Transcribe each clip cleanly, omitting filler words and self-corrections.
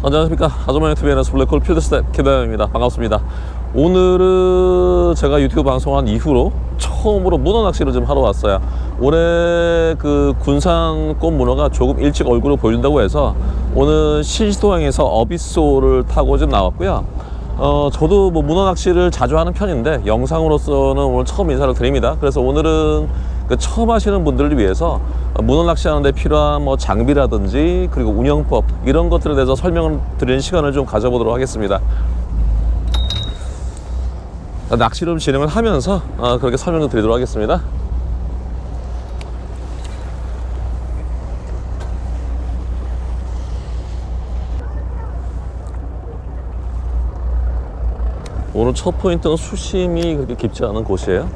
안녕하십니까. 아주머니 유튜브의 NS 블랙홀 필드스텝 김다영입니다. 반갑습니다. 오늘은 제가 유튜브 방송한 이후로 처음으로 문어 낚시를 좀 하러 왔어요. 올해 그 군산꽃 문어가 조금 일찍 얼굴을 보여준다고 해서 오늘 신시도항에서 어비소를 타고 좀 나왔고요. 저도 뭐 문어 낚시를 자주 하는 편인데 영상으로서는 오늘 처음 인사를 드립니다. 그래서 오늘은 그 처음 하시는 분들을 위해서 문어 낚시하는 데 필요한 뭐 장비라든지 그리고 운영법 이런 것들에 대해서 설명을 드리는 시간을 좀 가져보도록 하겠습니다. 낚시를 진행을 하면서 그렇게 설명을 드리도록 하겠습니다. 오늘 첫 포인트는 수심이 그렇게 깊지 않은 곳이에요.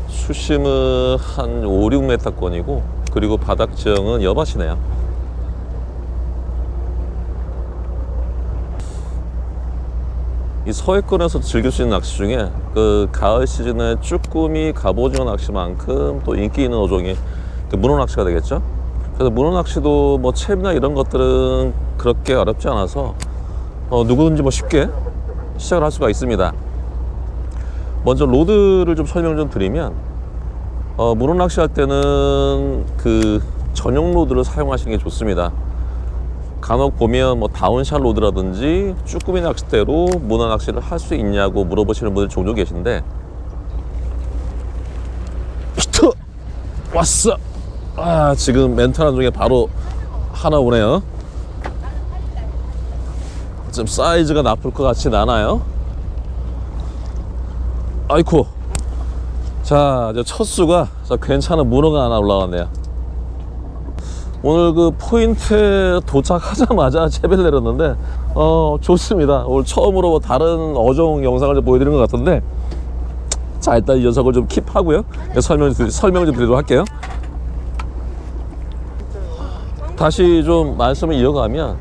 수심은 한 5, 6m권이고 그리고 바닥 지형은 여밭이네요. 이 서해권에서 즐길 수 있는 낚시 중에 그 가을 시즌에 쭈꾸미, 갑오징어 낚시만큼 또 인기 있는 어종이 그 문어 낚시가 되겠죠. 그래서 문어 낚시도 뭐 채비나 이런 것들은 그렇게 어렵지 않아서 누구든지 뭐 쉽게 시작을 할 수가 있습니다. 먼저 로드를 좀 설명 좀 드리면 문어 낚시할 때는 그 전용 로드를 사용하시는 게 좋습니다. 간혹 보면 뭐 다운샷 로드라든지 쭈꾸미 낚싯대로 문어 낚시를 할 수 있냐고 물어보시는 분들 종종 계신데 히트! 왔어! 지금 멘탈한 중에 바로 하나 오네요. 좀 사이즈가 나쁠 것 같진 않아요. 아이쿠. 자, 이제 첫 수가 괜찮은 문어가 하나 올라왔네요. 오늘 그 포인트에 도착하자마자 채비를 내렸는데 좋습니다. 오늘 처음으로 뭐 다른 어종 영상을 좀 보여드리는 것 같은데, 자, 일단 이 녀석을 좀 킵하고요. 설명을 좀 드리도록 할게요. 다시 좀 말씀을 이어가면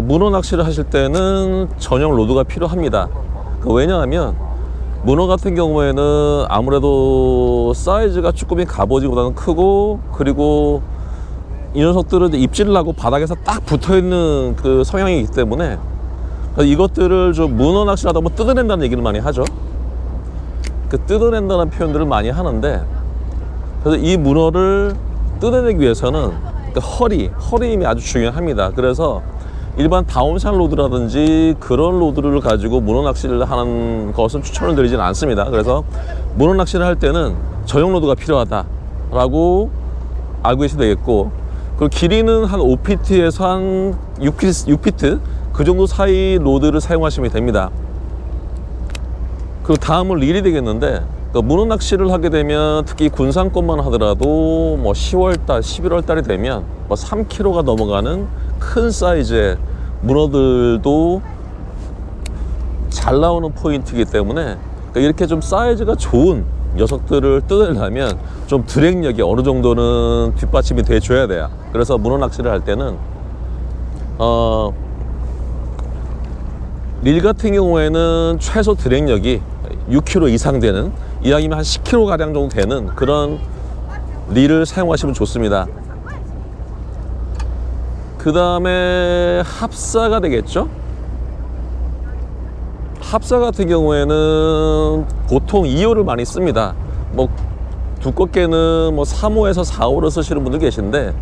문어 낚시를 하실 때는 전용 로드가 필요합니다. 왜냐하면 문어 같은 경우에는 아무래도 사이즈가 쭈꾸미 갑오징어보다는 크고, 그리고 이 녀석들은 입질을 하고 바닥에서 딱 붙어있는 그 성향이기 때문에 이것들을 좀 문어 낚시를 하다 보면 뜯어낸다는 얘기를 많이 하죠. 그 뜯어낸다는 표현들을 많이 하는데, 그래서 이 문어를 뜯어내기 위해서는 그 허리 힘이 아주 중요합니다. 그래서 일반 다운샷 로드라든지 그런 로드를 가지고 문어 낚시를 하는 것은 추천을 드리진 않습니다. 그래서 문어 낚시를 할 때는 전용 로드가 필요하다라고 알고 계시면 되겠고, 그리고 길이는 한 5피트에서 한 6피트 그 정도 사이 로드를 사용하시면 됩니다. 그리고 다음은 릴이 되겠는데, 문어 낚시를 하게 되면 특히 군산권만 하더라도 뭐 10월달, 11월달이 되면 뭐 3kg가 넘어가는 큰 사이즈의 문어들도 잘 나오는 포인트이기 때문에 이렇게 좀 사이즈가 좋은 녀석들을 뜯으려면 좀 드랙력이 어느 정도는 뒷받침이 돼 줘야 돼요. 그래서 문어 낚시를 할 때는 릴 같은 경우에는 최소 드랙력이 6kg 이상 되는, 이왕이면 한 10kg 가량 정도 되는 그런 릴을 사용하시면 좋습니다. 그 다음에 합사가 되겠죠. 합사 같은 경우에는 보통 2호를 많이 씁니다. 뭐 두껍게는 뭐 3호에서 4호를 쓰시는 분들 계신데,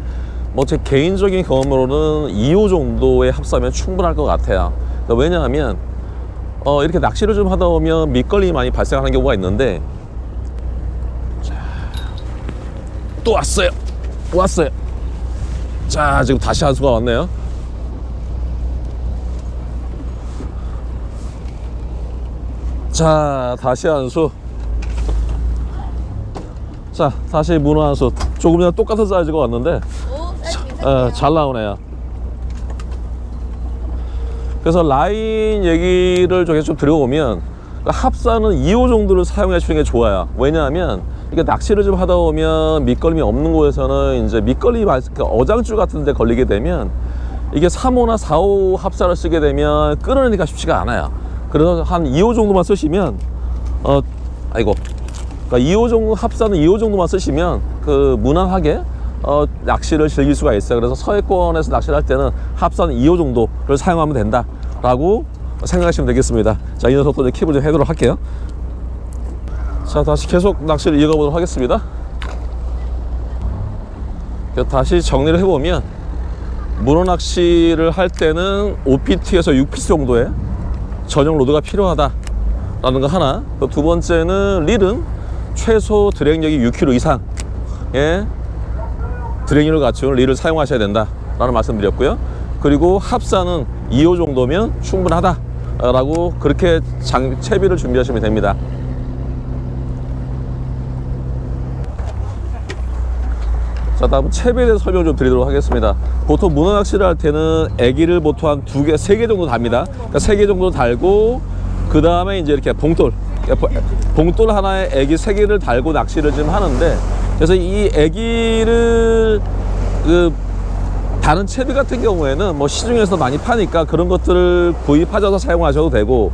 뭐 제 개인적인 경험으로는 2호 정도의 합사면 충분할 것 같아요. 그러니까 왜냐하면 이렇게 낚시를 좀 하다 보면 밑걸림이 많이 발생하는 경우가 있는데, 자, 또 왔어요. 자, 지금 다시 한 수가 왔네요. 자, 다시 한 수. 자, 다시 문어 한 수. 조금 전에 똑같은 사이즈가 왔는데 잘 나오네요. 그래서 라인 얘기를 좀 드려보면, 합사는 2호 정도를 사용해 주는 게 좋아요. 왜냐하면 이게 낚시를 좀 하다 보면 밑걸림이 없는 곳에서는 이제 밑걸림이 어장줄 같은 데 걸리게 되면 이게 3호나 4호 합사를 쓰게 되면 끌어내기가 쉽지가 않아요. 그래서 한 2호 정도만 쓰시면 그러니까 2호 정도 합사는 2호 정도만 쓰시면 그 무난하게 낚시를 즐길 수가 있어요. 그래서 서해권에서 낚시를 할 때는 합산 2호 정도를 사용하면 된다라고 생각하시면 되겠습니다. 자, 이 녀석도 이제 킵을 좀 해도록 할게요. 자, 다시 계속 낚시를 이어가 보도록 하겠습니다. 다시 정리를 해보면, 문어 낚시를 할 때는 5피트에서 6피트 정도의 전용 로드가 필요하다라는 거 하나. 두 번째는 릴은 최소 드랙력이 6kg 이상의 드랙력을 갖춘 릴을 사용하셔야 된다라는 말씀드렸고요. 그리고 합산은 2호 정도면 충분하다라고 그렇게 채비를 준비하시면 됩니다. 자, 다음 채비에 대해서 설명 좀 드리도록 하겠습니다. 보통 문어 낚시를 할 때는 애기를 보통 한 2개, 3개 정도 답니다. 그러니까 3개 정도 달고, 그 다음에 이제 이렇게 봉돌 하나에 애기 3개를 달고 낚시를 좀 하는데, 그래서 이 애기를 다른 채비 같은 경우에는 뭐 시중에서 많이 파니까 그런 것들을 구입하셔서 사용하셔도 되고,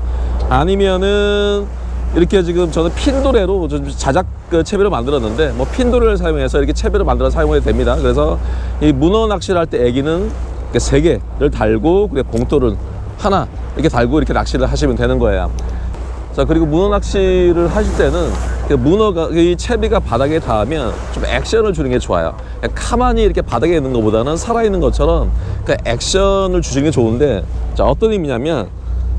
아니면은 이렇게 지금 저는 핀도레로 자작 채비를 만들었는데, 뭐 핀도레를 사용해서 이렇게 채비를 만들어 사용해도 됩니다. 그래서 이 문어 낚시를 할 때 애기는 3개를 달고, 그리고 봉돌을 하나 이렇게 달고 이렇게 낚시를 하시면 되는 거예요. 자, 그리고 문어 낚시를 하실 때는 문어가, 이 채비가 바닥에 닿으면 좀 액션을 주는 게 좋아요. 가만히 이렇게 바닥에 있는 것보다는 살아있는 것처럼 그 액션을 주시는 게 좋은데, 자, 어떤 의미냐면,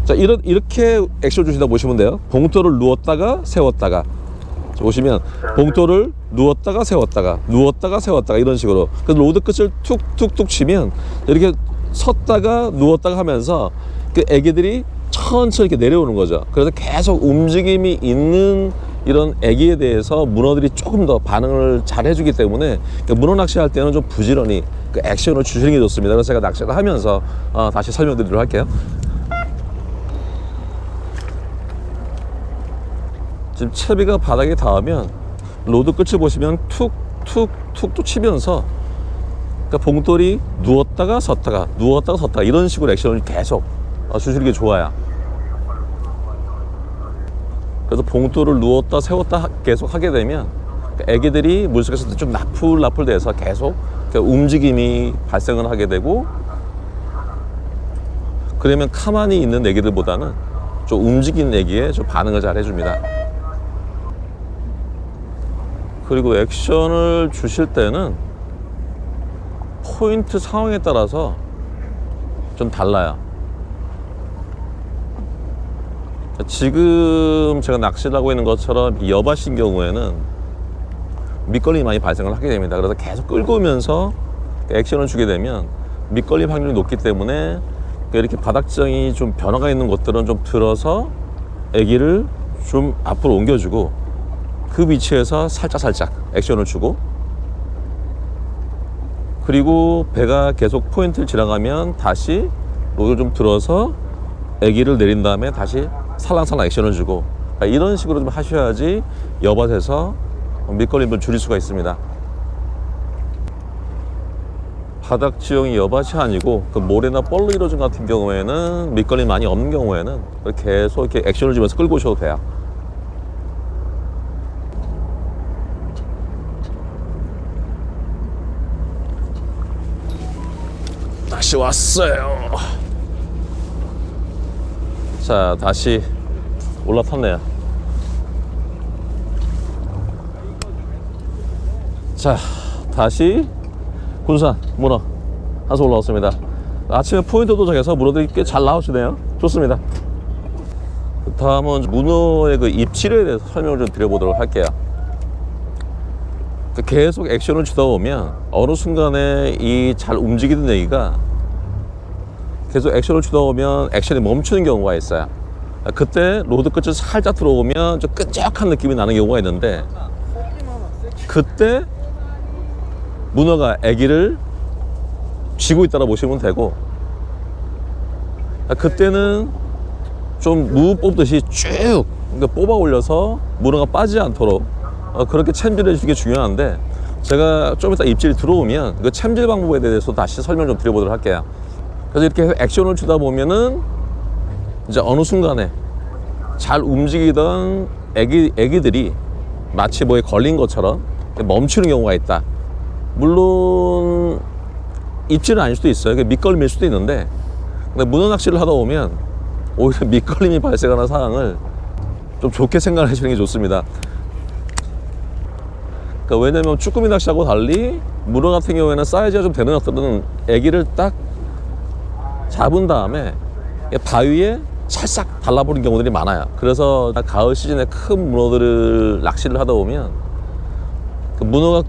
자, 이렇게 액션 주신다 보시면 돼요. 봉돌을 누웠다가 세웠다가. 자, 보시면 봉돌을 누웠다가 세웠다가, 누웠다가 세웠다가, 이런 식으로. 그래서 로드 끝을 툭툭툭 치면 이렇게 섰다가 누웠다가 하면서 그 애기들이 천천히 이렇게 내려오는 거죠. 그래서 계속 움직임이 있는 이런 애기에 대해서 문어들이 조금 더 반응을 잘 해주기 때문에, 문어 낚시할 때는 좀 부지런히 그 액션을 주시는 게 좋습니다. 그래서 제가 낚시를 하면서 다시 설명드리도록 할게요. 지금 채비가 바닥에 닿으면 로드 끝을 보시면 툭툭툭 또 치면서, 그러니까 봉돌이 누웠다가 섰다가 누웠다가 섰다가 이런 식으로 액션을 계속 주시는 게 좋아요. 그래서 봉돌을 누웠다 세웠다 계속 하게 되면 애기들이 물속에서 좀 나풀나풀 돼서 계속 움직임이 발생을 하게 되고, 그러면 가만히 있는 애기들보다는 좀 움직이는 애기에 좀 반응을 잘 해줍니다. 그리고 액션을 주실 때는 포인트 상황에 따라서 좀 달라요. 지금 제가 낚시를 하고 있는 것처럼 이 여밭인 경우에는 밑걸림이 많이 발생을 하게 됩니다. 그래서 계속 끌고 오면서 액션을 주게 되면 밑걸림 확률이 높기 때문에, 이렇게 바닥정이 좀 변화가 있는 곳들은 좀 들어서 애기를 좀 앞으로 옮겨주고, 그 위치에서 살짝 액션을 주고, 그리고 배가 계속 포인트를 지나가면 다시 로드를 좀 들어서 애기를 내린 다음에 다시 살랑살랑 액션을 주고, 이런 식으로 좀 하셔야지 여밭에서 밑걸림을 줄일 수가 있습니다. 바닥 지형이 여밭이 아니고 그 모래나 뻘로 이루어진 같은 경우에는, 밑걸림 많이 없는 경우에는 계속 이렇게 액션을 주면서 끌고 오셔도 돼요. 다시 왔어요. 자, 다시 올라탔네요. 자, 다시 군산 문어 한수 올라왔습니다. 아침에 포인트 도착해서 문어들이 꽤 잘 나오시네요. 좋습니다. 다음은 문어의 그 입질에 대해서 설명을 좀 드려보도록 할게요. 계속 액션을 주다 보면 어느 순간에 이 잘 움직이는 애기가 계속 액션을 주다 보면 액션이 멈추는 경우가 있어요. 그때 로드 끝을 살짝 들어오면 좀 끈적한 느낌이 나는 경우가 있는데, 그때 문어가 애기를 쥐고 있다고 보시면 되고, 그때는 좀 무 뽑듯이 쭉 뽑아 올려서 문어가 빠지지 않도록 그렇게 챔질해 주는 게 중요한데, 제가 좀 이따 입질이 들어오면 그 챔질 방법에 대해서 다시 설명 좀 드려보도록 할게요. 그래서 이렇게 액션을 주다 보면은 이제 어느 순간에 잘 움직이던 애기들이 마치 뭐에 걸린 것처럼 멈추는 경우가 있다. 물론 입질은 아닐 수도 있어요. 밑걸림일 수도 있는데, 근데 문어 낚시를 하다 보면 오히려 밑걸림이 발생하는 상황을 좀 좋게 생각을 해주는 게 좋습니다. 그러니까 왜냐면 쭈꾸미 낚시하고 달리 문어 같은 경우에는 사이즈가 좀 되는 것들은 애기를 딱 잡은 다음에 바위에 찰싹 달라버린 경우들이 많아요. 그래서 가을 시즌에 큰 문어들을 낚시를 하다 보면 그 문어가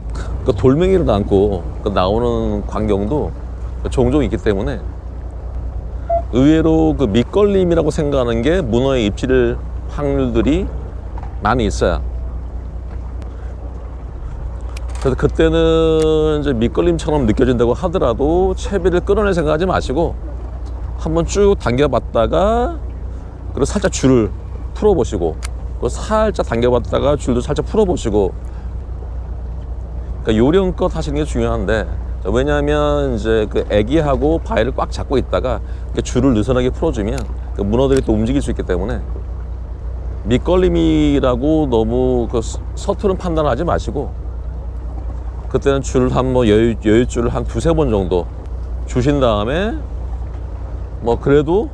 그 돌멩이를 안고 나오는 광경도 종종 있기 때문에 의외로 그 밑걸림이라고 생각하는 게 문어의 입질 확률들이 많이 있어요. 그래서 그때는 이제 밑걸림처럼 느껴진다고 하더라도 채비를 끌어낼 생각하지 마시고 한번 쭉 당겨봤다가 그리고 살짝 줄을 풀어보시고 그리고 살짝 당겨봤다가 줄도 살짝 풀어보시고, 그러니까 요령껏 하시는 게 중요한데, 왜냐하면 이제 그 애기하고 바위를 꽉 잡고 있다가 줄을 느슨하게 풀어주면 그 문어들이 또 움직일 수 있기 때문에 밑걸림이라고 너무 그 서투른 판단을 하지 마시고 그때는 줄을 한번 여유줄을 한 두세 번 정도 주신 다음에 뭐 그래도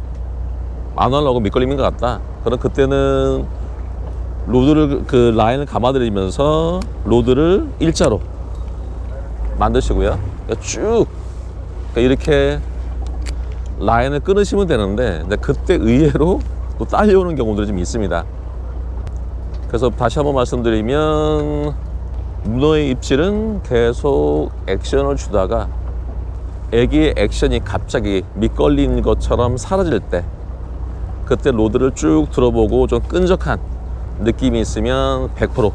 안 하려고 밑걸림인 것 같다. 그럼 그때는 로드를 그 라인을 감아들이면서 로드를 일자로 만드시고요. 그러니까 쭉 이렇게 라인을 끊으시면 되는데, 근데 그때 의외로 또 딸려오는 경우들이 좀 있습니다. 그래서 다시 한번 말씀드리면 문어의 입질은 계속 액션을 주다가 애기의 액션이 갑자기 밑걸린 것처럼 사라질 때, 그때 로드를 쭉 들어보고 좀 끈적한 느낌이 있으면 100%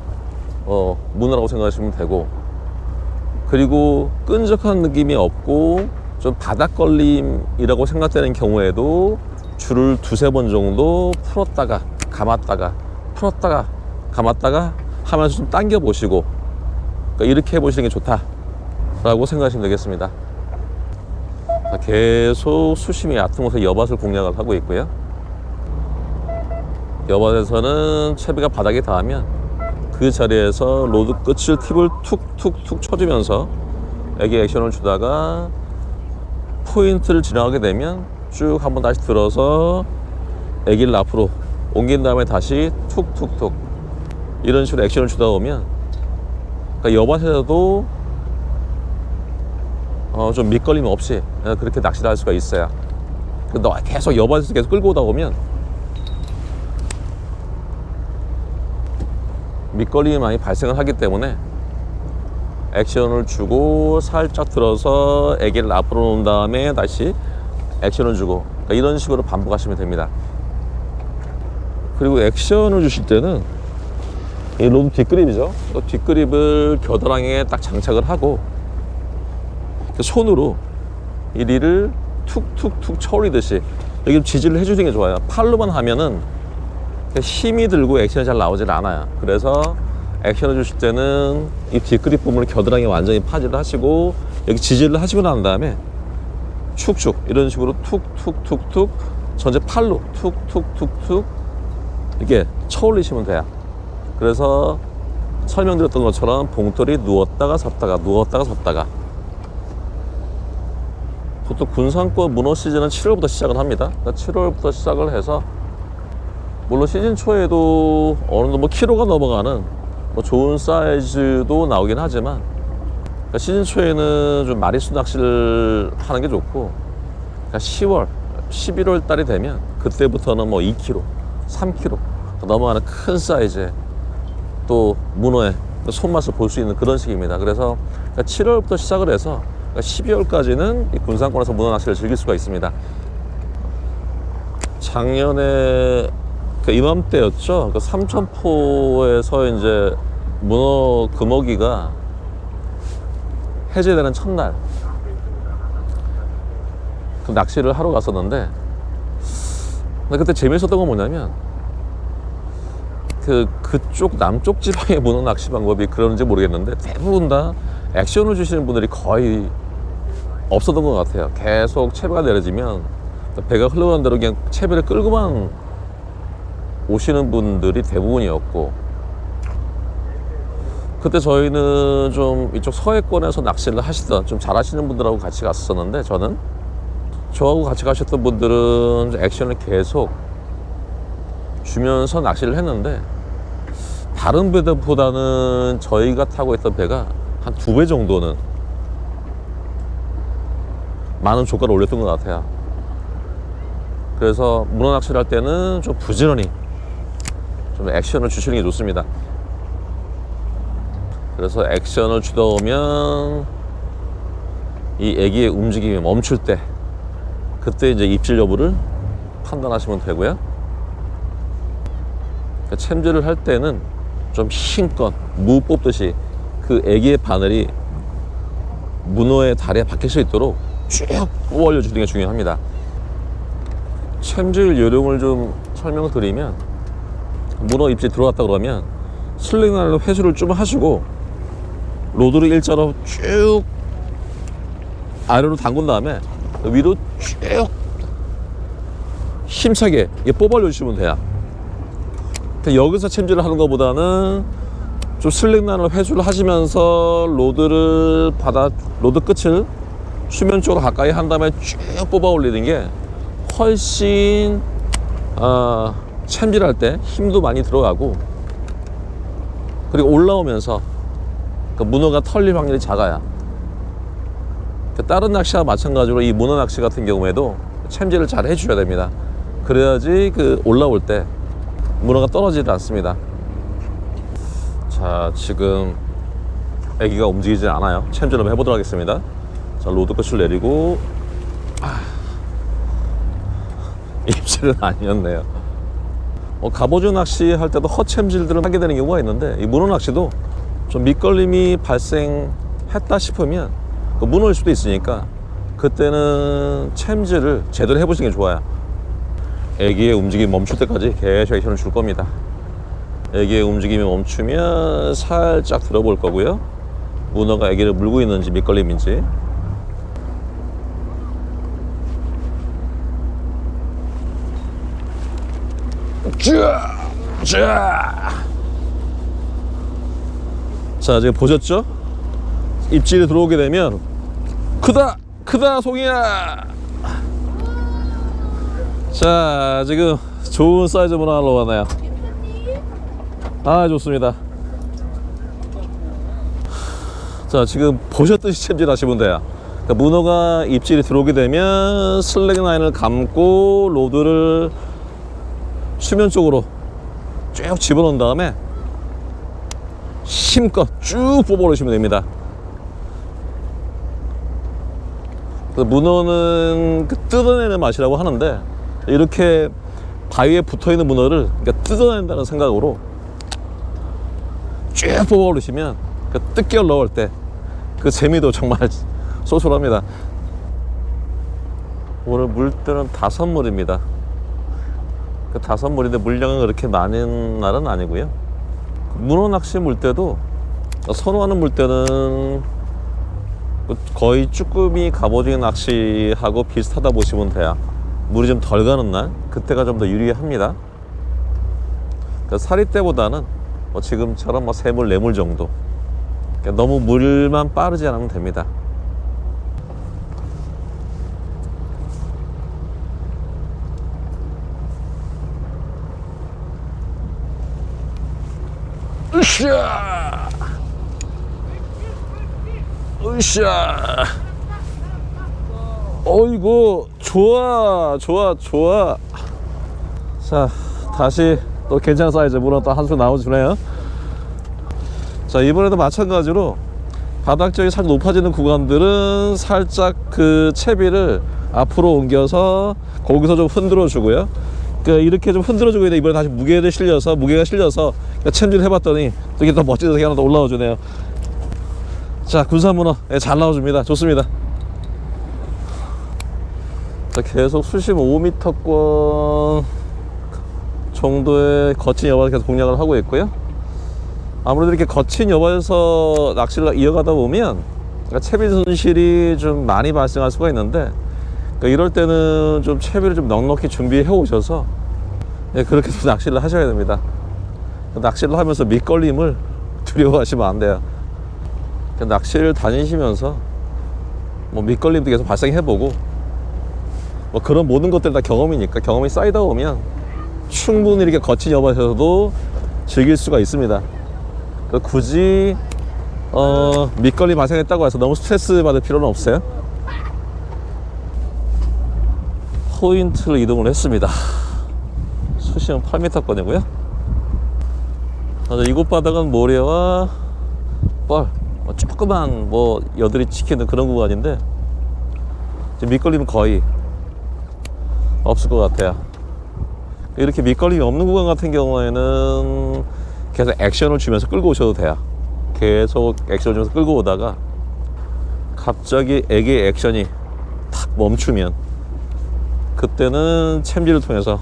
문어라고 생각하시면 되고, 그리고 끈적한 느낌이 없고 좀 바닥걸림이라고 생각되는 경우에도 줄을 두세 번 정도 풀었다가 감았다가 풀었다가 감았다가 하면서 좀 당겨 보시고, 그러니까 이렇게 해보시는 게 좋다라고 생각하시면 되겠습니다. 계속 수심이 얕은 곳에 여밭을 공략을 하고 있고요. 여밭에서는 채비가 바닥에 닿으면 그 자리에서 로드 끝을 팁을 툭툭툭 쳐주면서 애기 액션을 주다가 포인트를 지나가게 되면 쭉 한번 다시 들어서 애기를 앞으로 옮긴 다음에 다시 툭툭툭 이런 식으로 액션을 주다 보면, 그러니까 여밭에서도 좀 밑걸림 없이 그렇게 낚시를 할 수가 있어요. 계속 여밭에서 계속 끌고 오다 보면 밑걸림이 많이 발생을 하기 때문에 액션을 주고 살짝 들어서 애기를 앞으로 놓은 다음에 다시 액션을 주고, 그러니까 이런 식으로 반복하시면 됩니다. 그리고 액션을 주실 때는 이 로드 뒷그립이죠. 뒷그립을 겨드랑이에 딱 장착을 하고 손으로 이 릴을 툭툭툭 쳐올리듯이 여기 지지를 해주는 게 좋아요. 팔로만 하면은 힘이 들고 액션이 잘 나오질 않아요. 그래서 액션을 주실 때는 이 뒷그립 부분을 겨드랑이에 완전히 파지를 하시고 여기 지지를 하시고 난 다음에 축축 이런 식으로 툭툭툭툭 전체 팔로 툭툭툭툭 이렇게 쳐올리시면 돼요. 그래서 설명드렸던 것처럼 봉돌이 누웠다가 섰다가 누웠다가 섰다가. 보통 군산권 문어 시즌은 7월부터 시작을 합니다. 그러니까 7월부터 시작을 해서 물론 시즌 초에도 어느 정도 뭐 키로가 넘어가는 뭐 좋은 사이즈도 나오긴 하지만, 그러니까 시즌 초에는 좀 마리수 낚시를 하는 게 좋고, 그러니까 10월, 11월 달이 되면 그때부터는 뭐 2kg, 3kg 넘어가는 큰 사이즈의 또 문어의 손맛을 볼 수 있는 그런 시기입니다. 그래서 7월부터 시작을 해서 12월까지는 이 군산권에서 문어 낚시를 즐길 수가 있습니다. 작년에 이맘때였죠. 삼천포에서 이제 문어 금어기가 해제되는 첫날 그 낚시를 하러 갔었는데, 근데 그때 재밌었던 건 뭐냐면 그쪽 남쪽 지방의 문어 낚시 방법이 그런지 모르겠는데 대부분 다 액션을 주시는 분들이 거의 없었던 것 같아요. 계속 채비가 내려지면 배가 흘러가는 대로 그냥 채비를 끌고만 오시는 분들이 대부분이었고, 그때 저희는 좀 이쪽 서해권에서 낚시를 하시던 좀 잘하시는 분들하고 같이 갔었는데, 저하고 같이 가셨던 분들은 액션을 계속 주면서 낚시를 했는데, 다른 배보다는 저희가 타고 있던 배가 한 2배 정도는 많은 조가를 올렸던 것 같아요. 그래서 문어 낚시를 할 때는 좀 부지런히 좀 액션을 주시는 게 좋습니다. 그래서 액션을 주다 보면 이 애기의 움직임이 멈출 때, 그때 이제 입질 여부를 판단하시면 되고요. 챔질을 할 때는 좀 힘껏 무 뽑듯이 그 애기의 바늘이 문어의 다리에 박힐 수 있도록 쭉 뽑아 올려주는 게 중요합니다. 챔질 요령을 좀 설명드리면, 문어 입질 들어왔다 그러면 슬링라인으로 회수를 좀 하시고 로드를 일자로 쭉 아래로 담근 다음에 위로 쭉 힘차게 뽑아 올려주시면 돼요. 여기서 챔질을 하는 것보다는 좀 슬링라인으로 회수를 하시면서 로드 끝을 수면 쪽으로 가까이 한 다음에 쭉 뽑아 올리는 게 훨씬 챔질할 때 힘도 많이 들어가고, 그리고 올라오면서 그 문어가 털릴 확률이 작아요. 다른 낚시와 마찬가지로 이 문어 낚시 같은 경우에도 챔질을 잘 해주셔야 됩니다. 그래야지 그 올라올 때 문어가 떨어지지 않습니다. 자, 지금 애기가 움직이지 않아요. 챔질 한번 해보도록 하겠습니다. 자, 로드 끝을 내리고, 입질은 아니었네요. 갑오징어 낚시 할 때도 헛챔질들을 하게 되는 경우가 있는데, 이 문어 낚시도 좀 밑걸림이 발생했다 싶으면 그 문어일 수도 있으니까 그때는 챔질을 제대로 해보시는 게 좋아요. 애기의 움직임이 멈출 때까지 계속 액션을 줄 겁니다. 애기의 움직임이 멈추면 살짝 들어볼 거고요. 문어가 애기를 물고 있는지 밑걸림인지. 자, 지금 보셨죠? 입질이 들어오게 되면 크다 송이야. 자, 지금 좋은 사이즈 문어 하러 왔네요. 좋습니다. 자, 지금 보셨듯이 챔질 하시면 돼요. 그러니까 문어가 입질이 들어오게 되면 슬랙 라인을 감고 로드를 수면 쪽으로 쭉 집어넣은 다음에 힘껏 쭉 뽑아 올리시면 됩니다. 문어는 뜯어내는 맛이라고 하는데, 이렇게 바위에 붙어있는 문어를 뜯어낸다는 생각으로 쭉 뽑아 올리시면 뜯겨 올라올 때 그 재미도 정말 쏠쏠합니다. 오늘 물때는 5물입니다. 그 5물인데 물량은 그렇게 많은 날은 아니고요. 문어 낚시 물때도 선호하는 물때는 거의 쭈꾸미 갑오징어 낚시하고 비슷하다 보시면 돼요. 물이 좀 덜 가는 날, 그때가 좀 더 유리합니다. 사리 때보다는 지금처럼 3물, 4물 정도. 너무 물만 빠르지 않으면 됩니다. 으쌰! 으쌰! 어이구, 좋아. 자, 다시 또 괜찮은 사이즈 문어 또 한 수 나와주네요. 자, 이번에도 마찬가지로 바닥쪽이 살짝 높아지는 구간들은 살짝 그 채비를 앞으로 옮겨서 거기서 좀 흔들어 주고요. 그러니까 이렇게 좀 흔들어 주고 있는데, 이번에 다시 무게가 실려서 챔질 해봤더니 되게 더 멋진 녀석이 하나 더 올라와 주네요. 자, 군산문어 잘 나와줍니다. 좋습니다. 자, 계속 수심 5m권 정도의 거친 여바를 계속 공략을 하고 있고요. 아무래도 이렇게 거친 여바에서 낚시를 이어가다 보면 채비 손실이 좀 많이 발생할 수가 있는데, 이럴 때는 좀 채비를 좀 넉넉히 준비해 오셔서 그렇게 좀 낚시를 하셔야 됩니다. 낚시를 하면서 밑걸림을 두려워하시면 안 돼요. 낚시를 다니시면서 뭐 밑걸림도 계속 발생해보고 뭐 그런 모든 것들 다 경험이니까, 경험이 쌓이다 보면 충분히 이렇게 거친 여밭에서도 즐길 수가 있습니다. 굳이 밑걸림 발생했다고 해서 너무 스트레스 받을 필요는 없어요. 포인트를 이동을 했습니다. 수심은 8m권이고요. 이곳 바닥은 모래와 뻘, 조그만 여들이 찍히는 그런 구간인데 밑걸림은 거의 없을 것 같아요. 이렇게 밑걸림이 없는 구간 같은 경우에는 계속 액션을 주면서 끌고 오셔도 돼요. 계속 액션을 주면서 끌고 오다가 갑자기 애기의 액션이 탁 멈추면 그때는 챔질을 통해서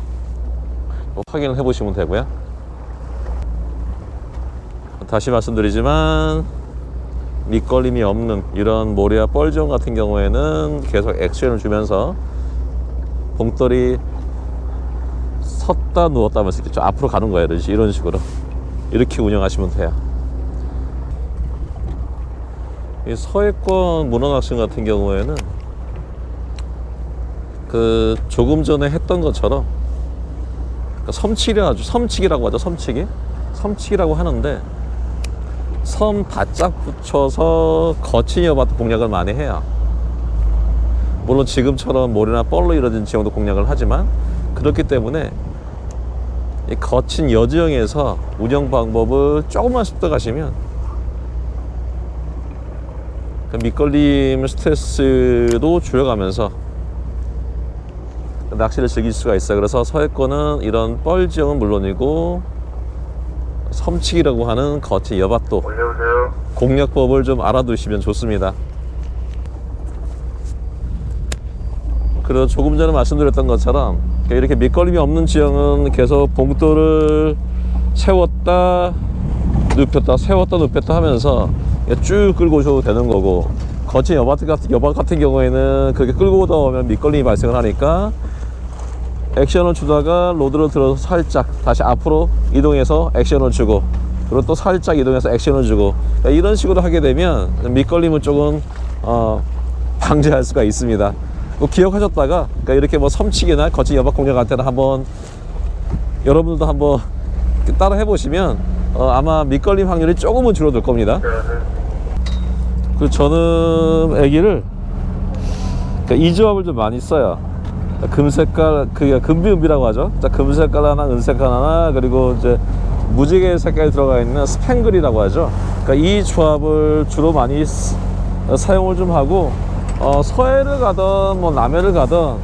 확인을 해 보시면 되고요. 다시 말씀드리지만 밑걸림이 없는 이런 모래와 뻘지형 같은 경우에는 계속 액션을 주면서 봉돌이 섰다 누웠다 하면서 이렇게 앞으로 가는 거예요. 이런 식으로 이렇게 운영하시면 돼요. 이 서해권 문어낚시 같은 경우에는 조금 전에 했던 것처럼 섬치기라고 하죠. 섬치기라고 하는데 섬 바짝 붙여서 거친 여밭 공략을 많이 해요. 물론 지금처럼 모래나 뻘로 이루어진 지형도 공략을 하지만, 그렇기 때문에 이 거친 여지형에서 운영 방법을 조금만 습득하시면 그 밑걸림 스트레스도 줄여가면서 낚시를 즐길 수가 있어요. 그래서 서해권은 이런 뻘 지형은 물론이고 섬치기라고 하는 거친 여밭도 공략법을 좀 알아두시면 좋습니다. 그리고 조금 전에 말씀드렸던 것처럼 이렇게 밑걸림이 없는 지형은 계속 봉돌을 세웠다 눕혔다 세웠다 눕혔다 하면서 쭉 끌고 오셔도 되는 거고, 거친 여밭 같은 경우에는 그렇게 끌고 오다 보면 밑걸림이 발생을 하니까 액션을 주다가 로드를 들어서 살짝 다시 앞으로 이동해서 액션을 주고, 그리고 또 살짝 이동해서 액션을 주고, 이런 식으로 하게 되면 밑걸림을 조금 방지할 수가 있습니다. 기억하셨다가 이렇게 섬치기나 거친 여밭 공략할 때는 한번 여러분들도 한번 따라 해보시면 아마 밑걸림 확률이 조금은 줄어들 겁니다. 그리고 저는 애기를 이 조합을 좀 많이 써요. 금색깔, 그게 금비은비라고 하죠. 금색깔 하나, 은색깔 하나, 그리고 이제 무지개 색깔이 들어가 있는 스팽글이라고 하죠. 이 조합을 주로 많이 사용을 좀 하고, 서해를 가든 남해를 가든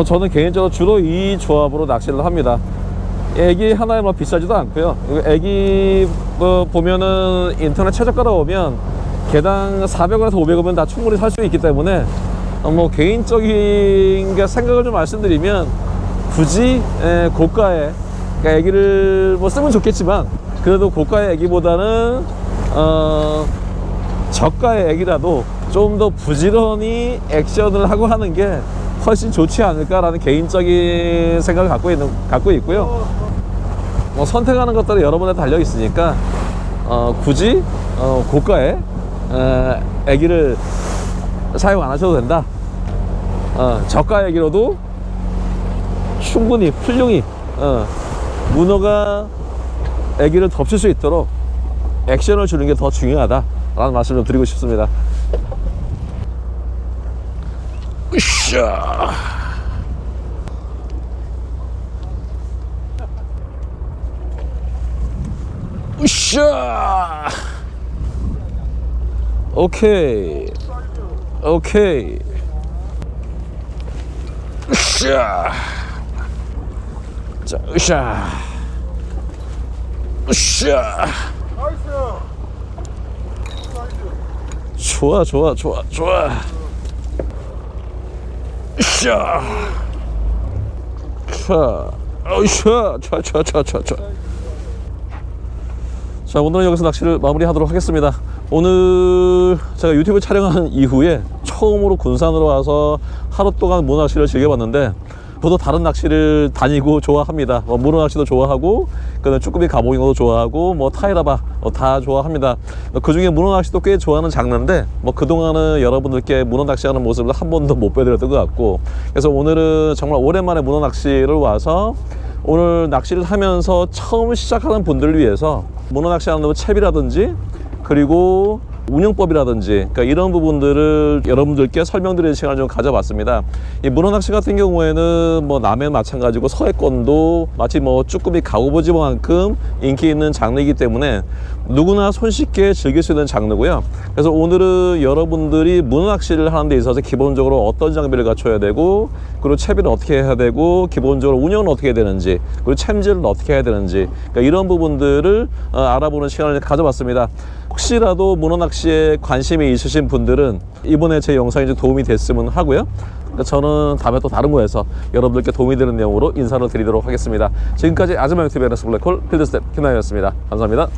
저는 개인적으로 주로 이 조합으로 낚시를 합니다. 애기 하나에 비싸지도 않고요. 애기 보면은 인터넷 최저가로 보면 개당 400원에서 500원이면 다 충분히 살 수 있기 때문에 개인적인 생각을 좀 말씀드리면 굳이 고가의 애기를 쓰면 좋겠지만, 그래도 고가의 애기보다는 저가의 애기라도 좀 더 부지런히 액션을 하고 하는 게 훨씬 좋지 않을까라는 개인적인 생각을 갖고 있고요. 선택하는 것들은 여러분에 달려 있으니까 굳이 고가의 애기를 사용 안 하셔도 된다. 저가 애기로도 충분히 훌륭히 문어가 애기를 덮칠 수 있도록 액션을 주는 게 더 중요하다라는 말씀을 좀 드리고 싶습니다. 으쌰. 으쌰. 오케이. 으쌰. 자, 으쌰. 으쌰. 좋아. 으쌰. 자, 오늘은 여기서 낚시를 마무리하도록 하겠습니다. 오늘 제가 유튜브 촬영한 이후에 처음으로 군산으로 와서 하루 동안 문어낚시를 즐겨봤는데, 저도 다른 낚시를 다니고 좋아합니다. 문어 낚시도 좋아하고, 그다음에 쭈꾸미 갑오징어도 좋아하고, 타이라바 다 좋아합니다. 그 중에 문어 낚시도 꽤 좋아하는 장르인데, 그동안은 여러분들께 문어 낚시하는 모습을 한 번도 못 보여드렸던 것 같고, 그래서 오늘은 정말 오랜만에 문어 낚시를 와서 오늘 낚시를 하면서 처음 시작하는 분들을 위해서 문어 낚시하는 챕이라든지 그리고 운영법이라든지 그러니까 이런 부분들을 여러분들께 설명드리는 시간을 좀 가져봤습니다. 이 문어 낚시 같은 경우에는 남해 마찬가지고 서해권도 마치 쭈꾸미 갑오징어만큼 인기 있는 장르이기 때문에 누구나 손쉽게 즐길 수 있는 장르고요. 그래서 오늘은 여러분들이 문어 낚시를 하는 데 있어서 기본적으로 어떤 장비를 갖춰야 되고, 그리고 채비를 어떻게 해야 되고, 기본적으로 운영은 어떻게 해야 되는지, 그리고 챔질은 어떻게 해야 되는지, 그러니까 이런 부분들을 알아보는 시간을 가져봤습니다. 혹시라도 문어 낚시에 관심이 있으신 분들은 이번에 제 영상이 좀 도움이 됐으면 하고요. 저는 다음에 또 다른 거에서 여러분들께 도움이 되는 내용으로 인사를 드리도록 하겠습니다. 지금까지 아즈마유튜브의 블랙홀 필드스텝 김나연이었습니다. 감사합니다.